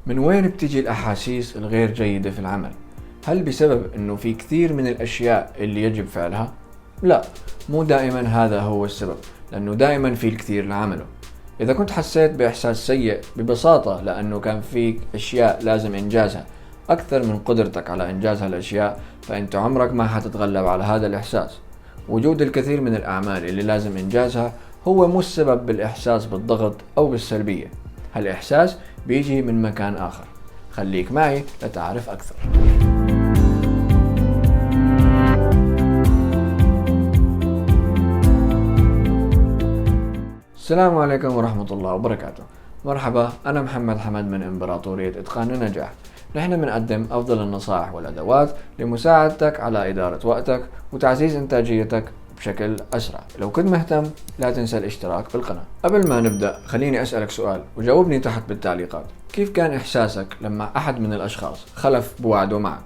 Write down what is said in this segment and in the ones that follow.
من وين بتجي الأحاسيس الغير جيدة في العمل؟ هل بسبب أنه في كثير من الأشياء اللي يجب فعلها؟ لا، مو دائما هذا هو السبب، لأنه دائما في الكثير لعمله. إذا كنت حسيت بإحساس سيء ببساطة لأنه كان فيك أشياء لازم إنجازها أكثر من قدرتك على إنجاز هالأشياء، فأنت عمرك ما حتتغلب على هذا الإحساس. وجود الكثير من الأعمال اللي لازم إنجازها هو مو السبب بالإحساس بالضغط أو بالسلبية. هالإحساس بيجي من مكان آخر. خليك معي لتعرف أكثر. السلام عليكم ورحمة الله وبركاته. مرحبا، أنا محمد حمد من إمبراطورية إتقان النجاح. نحن بنقدم أفضل النصائح والأدوات لمساعدتك على إدارة وقتك وتعزيز إنتاجيتك بشكل أسرع. لو كنت مهتم لا تنسى الاشتراك بالقناة. قبل ما نبدأ خليني أسألك سؤال وجاوبني تحت بالتعليقات. كيف كان إحساسك لما أحد من الأشخاص خلف بوعده معك؟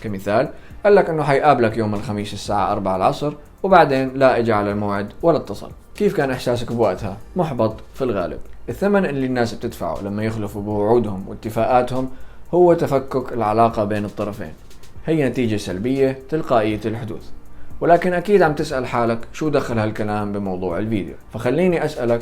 كمثال قال لك أنه حيقابلك يوم الخميس الساعة 4 العصر وبعدين لا إجا على الموعد ولا اتصل. كيف كان إحساسك بوقتها؟ محبط في الغالب. الثمن اللي الناس بتدفعه لما يخلفوا بوعودهم واتفاقاتهم هو تفكك العلاقة بين الطرفين. هي نتيجة سلبية تلقائية الحدوث. ولكن أكيد عم تسأل حالك شو دخل هالكلام بموضوع الفيديو، فخليني أسألك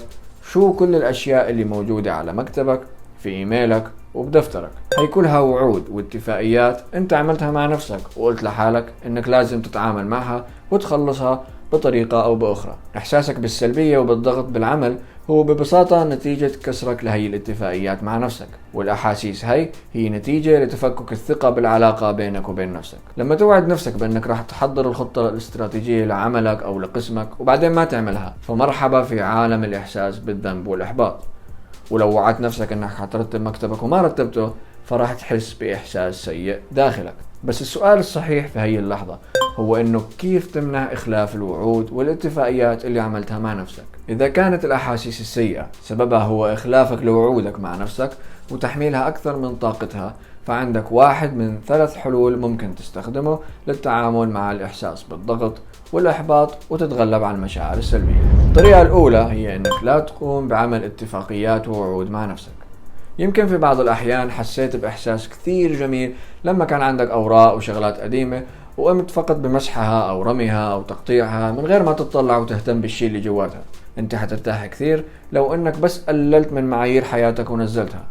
شو كل الأشياء اللي موجودة على مكتبك، في إيميلك وبدفترك؟ هي كلها وعود واتفاقيات أنت عملتها مع نفسك وقلت لحالك أنك لازم تتعامل معها وتخلصها بطريقة أو بأخرى. إحساسك بالسلبية وبالضغط بالعمل هو ببساطة نتيجة كسرك لهي الاتفاقيات مع نفسك، والأحاسيس هي نتيجة لتفكك الثقة بالعلاقة بينك وبين نفسك. لما توعد نفسك بأنك راح تحضر الخطة الاستراتيجية لعملك أو لقسمك وبعدين ما تعملها، فمرحبا في عالم الإحساس بالذنب والإحباط. ولو وعدت نفسك أنك حترتب مكتبك وما رتبته، فراح تحس بإحساس سيء داخلك. بس السؤال الصحيح في هي اللحظة هو انه كيف تمنع اخلاف الوعود والاتفاقيات اللي عملتها مع نفسك. اذا كانت الاحاسيس السيئة سببها هو اخلافك لوعودك مع نفسك وتحميلها اكثر من طاقتها، فعندك واحد من 3 حلول ممكن تستخدمه للتعامل مع الاحساس بالضغط والاحباط وتتغلب على المشاعر السلبية. الطريقة الاولى هي انك لا تقوم بعمل اتفاقيات ووعود مع نفسك. يمكن في بعض الأحيان حسيت بإحساس كثير جميل لما كان عندك أوراق وشغلات قديمة وقمت فقط بمسحها أو رميها أو تقطيعها من غير ما تطلع وتهتم بالشي اللي جواتها. أنت حترتاح كثير لو أنك بس قللت من معايير حياتك ونزلتها.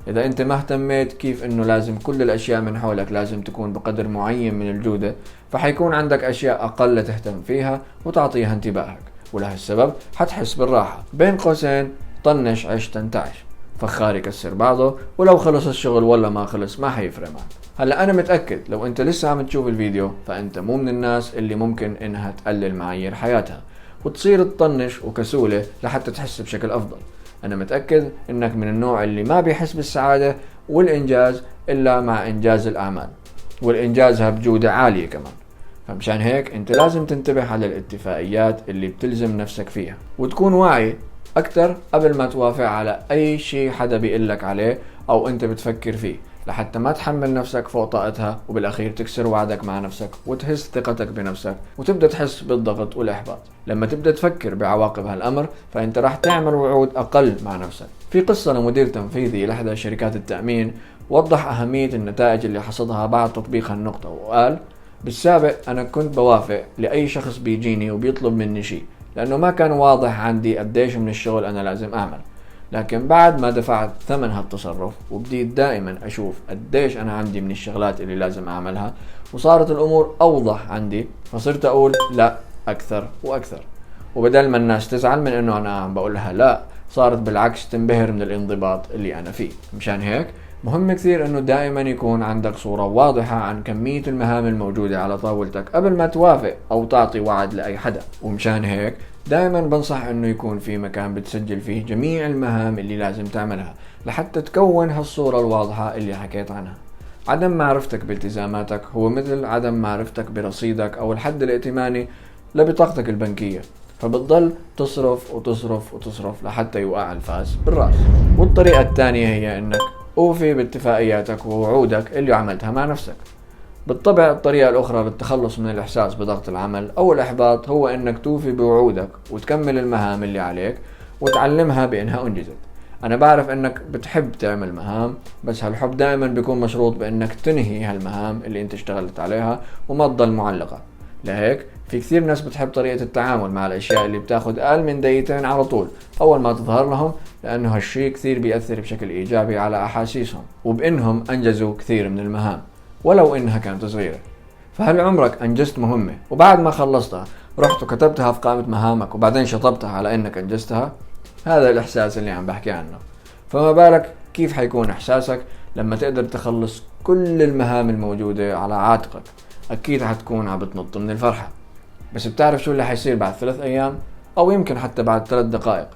إذا أنت ما اهتميت كيف أنه لازم كل الأشياء من حولك لازم تكون بقدر معين من الجودة، فحيكون عندك أشياء أقل تهتم فيها وتعطيها انتباهك، ولهالسبب حتحس بالراحة. بين قوسين طنش عيش تنتعش، فخار يكسر بعضه، ولو خلص الشغل ولا ما خلص ما حيفرق معك. هلا انا متأكد لو انت لسه عم تشوف الفيديو فانت مو من الناس اللي ممكن انها تقلل معايير حياتها وتصير تطنش وكسولة لحتى تحس بشكل افضل. انا متأكد انك من النوع اللي ما بيحس بالسعادة والانجاز الا مع انجاز الاعمال، والانجازها بجودة عالية كمان. فمشان هيك انت لازم تنتبه على الاتفاقيات اللي بتلزم نفسك فيها وتكون واعي أكتر قبل ما توافق على أي شيء حدا بيقلك عليه أو أنت بتفكر فيه، لحتى ما تحمل نفسك فوق طاقتها وبالأخير تكسر وعدك مع نفسك وتهز ثقتك بنفسك وتبدأ تحس بالضغط والإحباط. لما تبدأ تفكر بعواقب هالأمر فأنت راح تعمل وعود أقل مع نفسك. في قصة لمدير تنفيذي لإحدى شركات التأمين وضح أهمية النتائج اللي حصدها بعد تطبيق هالنقطة، وقال: بالسابق أنا كنت بوافق لأي شخص بيجيني وبيطلب مني شيء لأنه ما كان واضح عندي قديش من الشغل أنا لازم أعمل، لكن بعد ما دفعت ثمن هالتصرف وبديت دائما أشوف قديش أنا عندي من الشغلات اللي لازم أعملها وصارت الأمور أوضح عندي، فصرت أقول لا أكثر وأكثر. وبدل ما الناس تزعل من أنه أنا عم بقولها لا، صارت بالعكس تنبهر من الانضباط اللي أنا فيه. مشان هيك مهم كثير أنه دائما يكون عندك صورة واضحة عن كمية المهام الموجودة على طاولتك قبل ما توافق أو تعطي وعد لأي حدا. ومشان هيك دائما بنصح أنه يكون في مكان بتسجل فيه جميع المهام اللي لازم تعملها لحتى تكون هالصورة الواضحة اللي حكيت عنها. عدم معرفتك بالتزاماتك هو مثل عدم معرفتك برصيدك أو الحد الائتماني لبطاقتك البنكية، فبتضل تصرف وتصرف وتصرف لحتى يوقع الفاس بالرأس. والطريقة الثانية هي أنك أوفي باتفاقياتك ووعودك اللي عملتها مع نفسك. بالطبع الطريقة الأخرى للتخلص من الإحساس بضغط العمل أو الإحباط هو أنك توفي بوعودك وتكمل المهام اللي عليك وتعلمها بأنها أنجزت. أنا بعرف إنك بتحب تعمل مهام، بس هالحب دائما بيكون مشروط بإنك تنهي هالمهام اللي أنت اشتغلت عليها وما تضل معلقة. لهيك في كثير ناس بتحب طريقة التعامل مع الأشياء اللي بتاخد أقل من دقيقتين على طول أول ما تظهر لهم، لأنه هالشي كثير بيأثر بشكل إيجابي على أحاسيسهم وبإنهم أنجزوا كثير من المهام ولو إنها كانت صغيرة. فهل عمرك أنجزت مهمة وبعد ما خلصتها رحت وكتبتها في قائمة مهامك وبعدين شطبتها على إنك أنجزتها؟ هذا الإحساس اللي عم بحكي عنه. فما بالك كيف حيكون إحساسك لما تقدر تخلص كل المهام الموجودة على عاتقك؟ أكيد حتكون عم بتنط من الفرحة. بس بتعرف شو اللي حيصير بعد 3 أيام أو يمكن حتى بعد 3 دقائق؟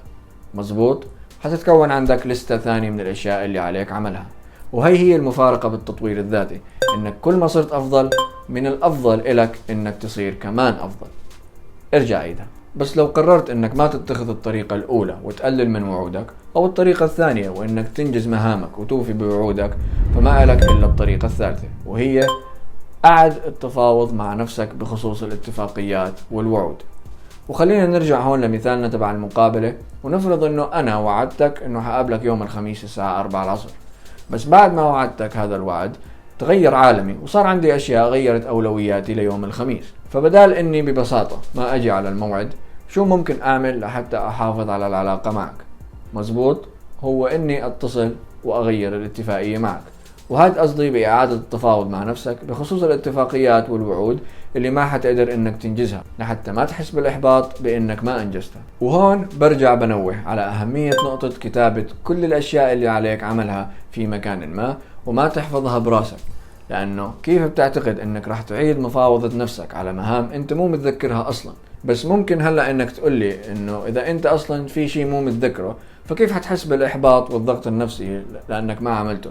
مزبوط، حتتكون عندك لستة ثانية من الأشياء اللي عليك عملها. وهي هي المفارقة بالتطوير الذاتي، إنك كل ما صرت أفضل من الأفضل إلك إنك تصير كمان أفضل. ارجع عيدها. بس لو قررت إنك ما تتخذ الطريقة الأولى وتقلل من وعودك، أو الطريقة الثانية وإنك تنجز مهامك وتوفي بوعودك، فما لك إلا الطريقة الثالثة، وهي أعد التفاوض مع نفسك بخصوص الاتفاقيات والوعود. وخلينا نرجع هون لمثالنا تبع المقابلة، ونفرض إنه أنا وعدتك إنه حقابلك يوم الخميس الساعة 4 العصر، بس بعد ما وعدتك هذا الوعد تغير عالمي وصار عندي أشياء غيرت أولوياتي ليوم الخميس. فبدال إني ببساطة ما أجي على الموعد، شو ممكن أعمل لحتى أحافظ على العلاقة معك؟ مزبوط، هو إني أتصل وأغير الاتفاقية معك. وهذا قصدي بإعادة التفاوض مع نفسك بخصوص الاتفاقيات والوعود اللي ما حتقدر إنك تنجزها، لحتى ما تحس بالإحباط بإنك ما أنجزتها. وهون برجع بنوه على أهمية نقطة كتابة كل الأشياء اللي عليك عملها في مكان ما وما تحفظها براسك، لأنه كيف بتعتقد إنك راح تعيد مفاوضة نفسك على مهام أنت مو متذكرها أصلا؟ بس ممكن هلأ إنك تقولي إنه إذا أنت أصلا في شيء مو متذكره فكيف حتحس بالإحباط والضغط النفسي لأنك ما عملته؟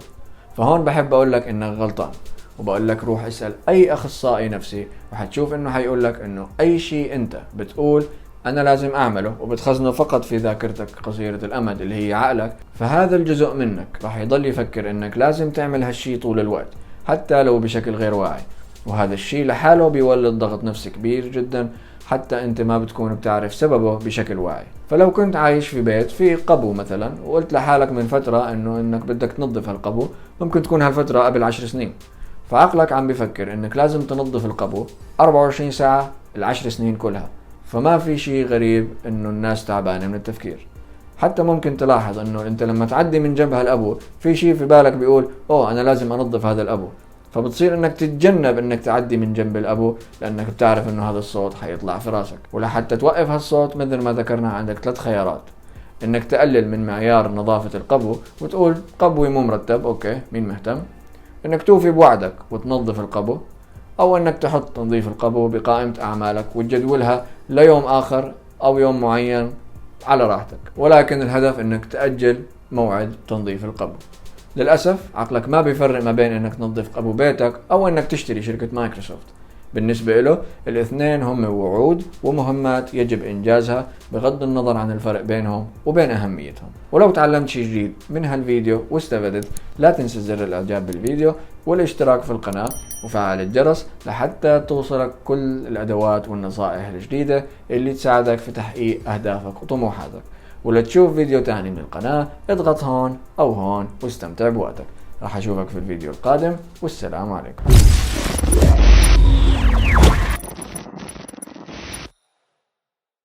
فهون بحب أقول لك إنك غلطان، وبقول لك روح اسأل أي أخصائي نفسي وحتشوف إنه حيقول لك إنه أي شيء أنت بتقول أنا لازم أعمله وبتخزنه فقط في ذاكرتك قصيرة الأمد اللي هي عقلك، فهذا الجزء منك راح يضل يفكر إنك لازم تعمل هالشي طول الوقت حتى لو بشكل غير واعي. وهذا الشي لحاله بيولد ضغط نفسي كبير جدا حتى انت ما بتكون بتعرف سببه بشكل واعي. فلو كنت عايش في بيت في قبو مثلا وقلت لحالك من فترة انك بدك تنظف هالقبو، ممكن تكون هالفترة قبل 10 سنين، فعقلك عم بفكر انك لازم تنظف القبو 24 ساعة ال10 سنين كلها. فما في شي غريب انه الناس تعبانة من التفكير. حتى ممكن تلاحظ انه انت لما تعدي من جنب هالابو في شي في بالك بيقول اوه انا لازم انظف هذا الابو، فبتصير انك تتجنب انك تعدي من جنب الابو لانك بتعرف انه هذا الصوت حيطلع في راسك. ولحتى توقف هالصوت مثل ما ذكرنا عندك 3 خيارات: انك تقلل من معيار نظافة القبو وتقول قبوي مو مرتب، اوكي مين مهتم، انك توفي بوعدك وتنظف القبو، او انك تحط تنظيف القبو بقائمة اعمالك وتجدولها ليوم اخر او يوم معين على راحتك، ولكن الهدف انك تأجل موعد تنظيف القبو. للأسف عقلك ما بيفرق ما بين انك تنظف قبو بيتك او انك تشتري شركة مايكروسوفت. بالنسبة له الاثنين هم وعود ومهمات يجب انجازها بغض النظر عن الفرق بينهم وبين اهميتهم. ولو تعلمت شيء جديد من هالفيديو واستفدت، لا تنسى زر الاعجاب بالفيديو والاشتراك في القناة وفعل الجرس لحتى توصلك كل الادوات والنصائح الجديدة اللي تساعدك في تحقيق اهدافك وطموحاتك. ولتشوف فيديو تاني من القناة اضغط هون او هون واستمتع بوقتك. راح اشوفك في الفيديو القادم، والسلام عليكم.